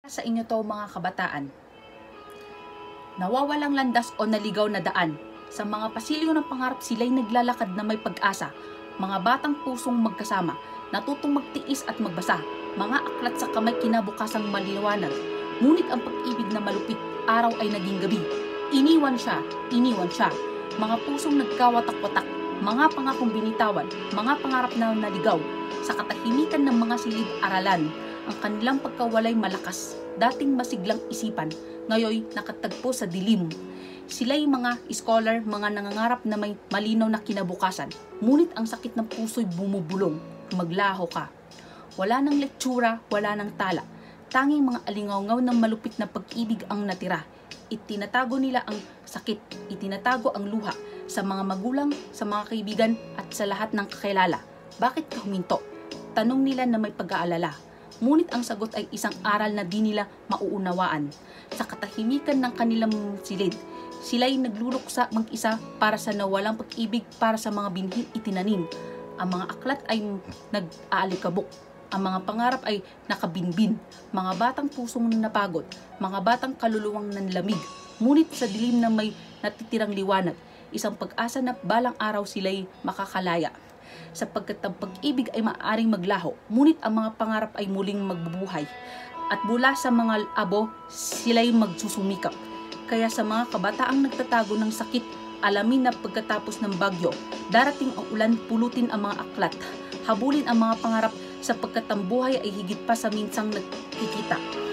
Sa inyo to mga kabataan, nawawalang landas o naligaw na daan. Sa mga pasilyo ng pangarap sila'y naglalakad na may pag-asa. Mga batang pusong magkasama, natutong magtiis at magbasa. Mga aklat sa kamay kinabukasang maliwanag. Ngunit ang pag-ibig na malupit, araw ay naging gabi. Iniwan siya. Mga pusong nagkawatak-watak, mga pangakong binitawan, mga pangarap na naligaw. Sa katahimikan ng mga silid-aralan, ang kanilang pagkawalay malakas, dating masiglang isipan, ngayoy nakatagpo sa dilim. Sila'y mga scholar, mga nangangarap na may malinaw na kinabukasan. Ngunit ang sakit ng puso'y bumubulong, maglaho ka. Wala nang letsura, wala nang tala. Tanging mga alingaw-ngaw ng malupit na pag-ibig ang natira. Itinatago nila ang sakit, itinatago ang luha sa mga magulang, sa mga kaibigan at sa lahat ng kakilala. Bakit ka huminto? Tanong nila na may pag-aalala. Ngunit ang sagot ay isang aral na di nila mauunawaan. Sa katahimikan ng kanilang silid, sila'y nagluluksa mag-isa para sa nawalang pag-ibig, para sa mga binhi itinanim. Ang mga aklat ay nag-aalikabok. Ang mga pangarap ay nakabinbin. Mga batang pusong napagod, mga batang kaluluwang nanlamig. Ngunit sa dilim na may natitirang liwanag, isang pag-asa na balang araw sila'y makakalaya. Sapagkat ang pag-ibig ay maaaring maglaho, ngunit ang mga pangarap ay muling magbubuhay. At mula sa mga abo, sila'y magsusumikap. Kaya sa mga kabataang nagtatago ng sakit, alamin na pagkatapos ng bagyo, darating ang ulan, pulutin ang mga aklat, habulin ang mga pangarap sapagkat ang buhay ay higit pa sa minsang nagkikita.